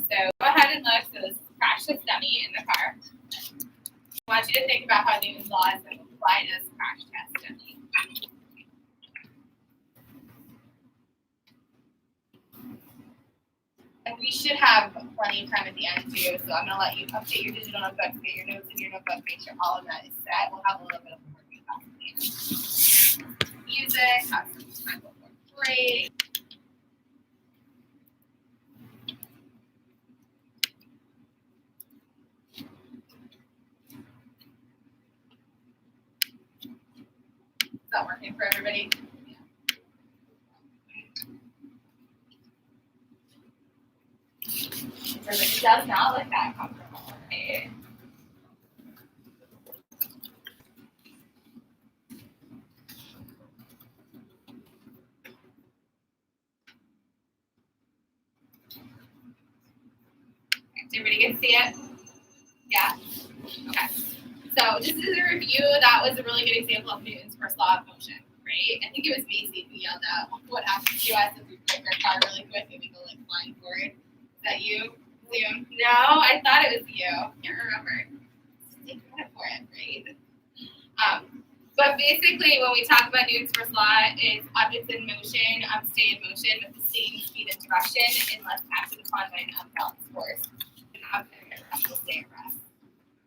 So go ahead and look. So this crash test dummy in the car. I want you to think about how Newton's law is going to apply to this crash test dummy. And we should have plenty of time at the end too, so I'm going to let you update your digital notebook, get your notes in your notebook, make sure all of that is set. We'll have a little bit of working class music, have some time before break. Is that working for everybody? It does not look that comfortable, right? Did everybody get to see it? Yeah? Okay. So just as a review, that was a really good example of Newton's first law of motion, right? I think it was Macy who yelled out, what happens to us if we break our car really quick and we go like flying forward? Is that you? Zoom? No, I thought it was you. Can't remember. Take credit for it, right? But basically, when we talk about Newton's first law, it's objects in motion stay in motion with the same speed and direction unless acted upon by an unbalanced force. An object at rest will stay at rest.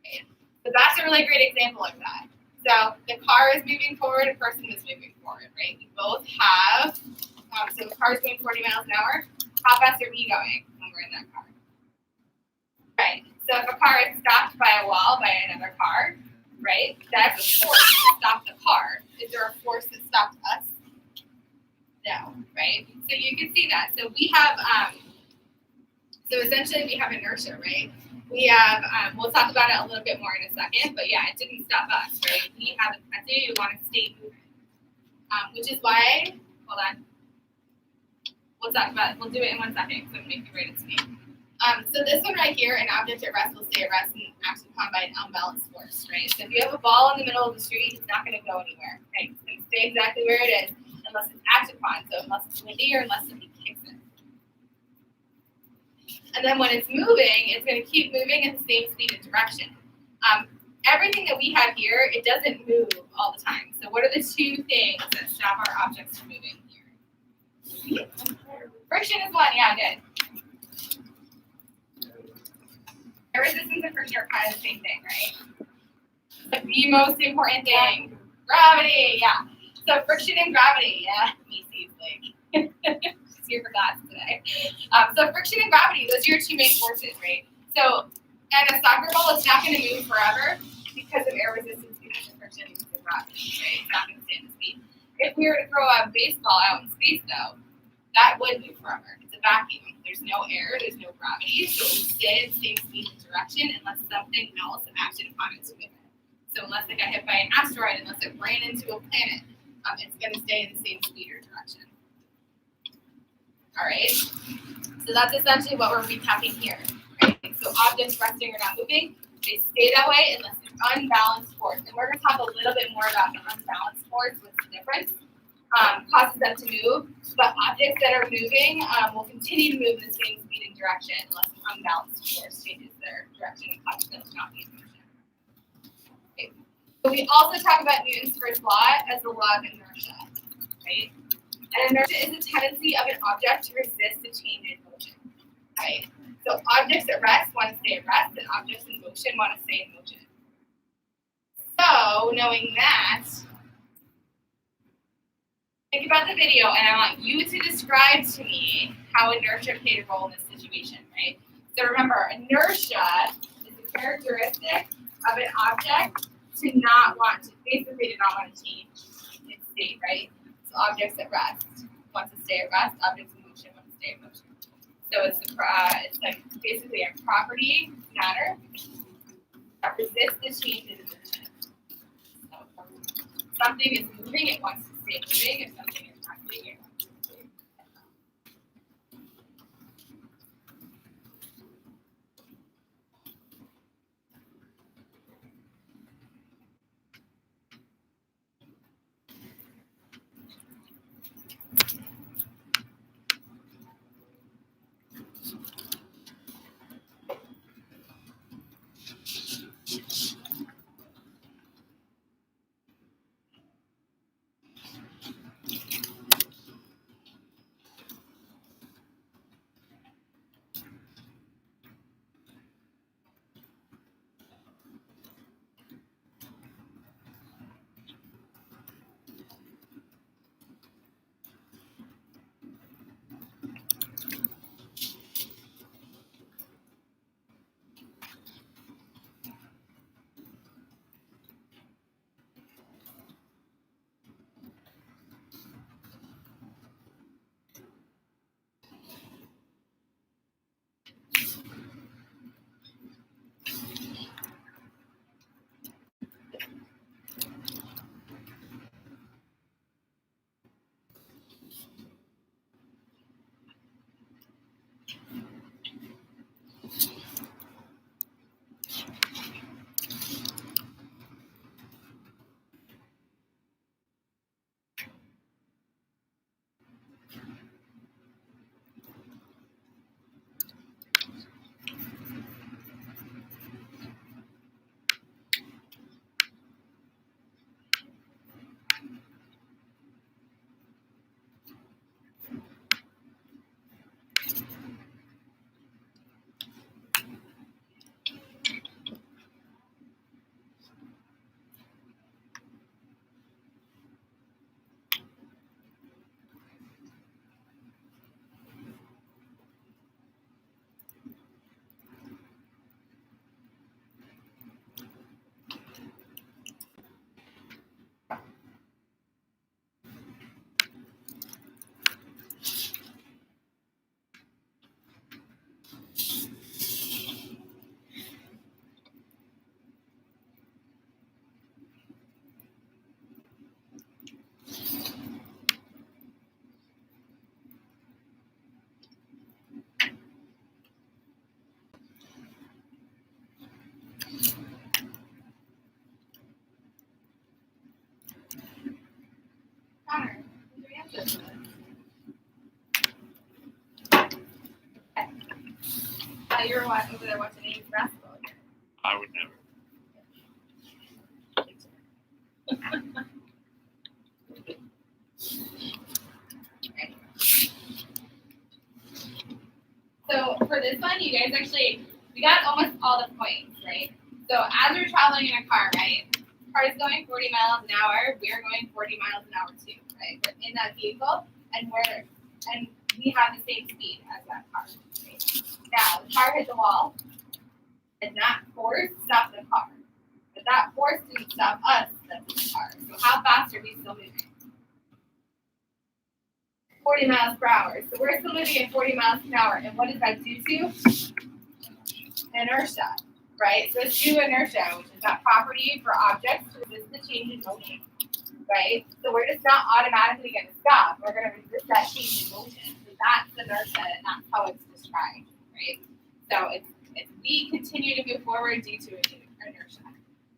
Right? So that's a really great example of that. So the car is moving forward, a person is moving forward, right? We both have, so the car is going 40 miles an hour. How fast are we going when we're in that car? Right. So if a car is stopped by a wall by another car, right, that's a force to stop the car. Is there a force that stops us? No, right? So you can see that. So we have, so essentially we have inertia, right? We have, we'll talk about it a little bit more in a second, but yeah, it didn't stop us, right? We have a capacity, we want to stay moving, which is why, hold on, we'll talk about it. We'll do it in 1 second, so I'm going to make you write it to me. So this one right here, an object at rest will stay at rest and acted upon by an unbalanced force, right? So if you have a ball in the middle of the street, it's not going to go anywhere, right? It's going to stay exactly where it is unless it's acted upon, so unless it's windy or unless somebody kicks it. And then when it's moving, it's going to keep moving at the same speed and direction. Everything that we have here, it doesn't move all the time. So what are the two things that stop our objects from moving here? Friction is one, yeah, good. Air resistance and friction are kind of the same thing, right? But the most important thing, gravity, yeah. So friction and gravity, yeah. Macy's like, she's here for class today. So friction and gravity, those are your two main forces, right? So, and a soccer ball is not going to move forever because of air resistance, because of friction, because of gravity, right? It's not going to stay in the speed. If we were to throw a baseball out in space, though, that would move forever. It's a vacuum. There's no air, there's no gravity, so it would stay in the same speed and direction unless something else acted upon it to move it. So unless it got hit by an asteroid, unless it ran into a planet, it's going to stay in the same speed or direction. All right? So that's essentially what we're recapping here. Right? So objects resting or not moving, they stay that way unless there's unbalanced force. And we're going to talk a little bit more about the unbalanced force, what's the difference. Causes them to move, but objects that are moving will continue to move in the same speed and direction unless an unbalanced force changes their direction and causes them to not be in motion. Okay. So we also talk about Newton's first law as the law of inertia, right? And inertia is the tendency of an object to resist a change in motion, right? So objects at rest want to stay at rest, and objects in motion want to stay in motion. So knowing that, think about the video, and I want you to describe to me how inertia played a role in this situation, right? So remember, inertia is a characteristic of an object to not want to, basically to not want to change its state, right? So objects at rest want to stay at rest, objects in motion want to stay in motion. So it's like basically a property matter that resists the changes in motion. So something is moving, it wants to stay moving. If something is not moving, it wants to stay. you're over there watching Amy's basketball again. I would never. So for this one, you guys actually, we got almost all the points, right? So as we're traveling in a car, right? Car is going 40 miles an hour. We're going 40 miles an hour too, right? We're in that vehicle, and we have the same speed as that car. Right? Now the car hits the wall, and that force stopped the car. But that force didn't stop us. That's the car. So how fast are we still moving? 40 miles per hour. So we're still moving at 40 miles an hour. And what does that do to? Inertia, right? So it's due to inertia, which is that property for objects to resist the change in motion, right? So we're just not automatically going to stop. We're going to resist that change in motion. So that's inertia, and that's how it's described, right? So it's we continue to move forward due to inertia.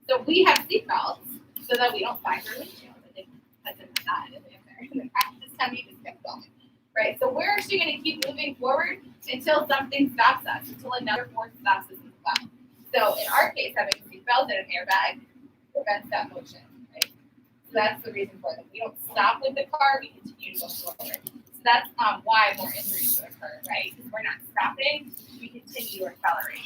So we have seatbelts so that we don't fire our windshield. I think that's in that in there. This time you just kept going, right? So we're actually going to keep moving forward until something stops us, until another force stops us as well. So in our case, having a seatbelt and an airbag prevents that motion, right? So that's the reason for it. We don't stop with the car, we continue to go forward. So that's why more injuries would occur, right? Because we're not stopping, we continue to accelerate.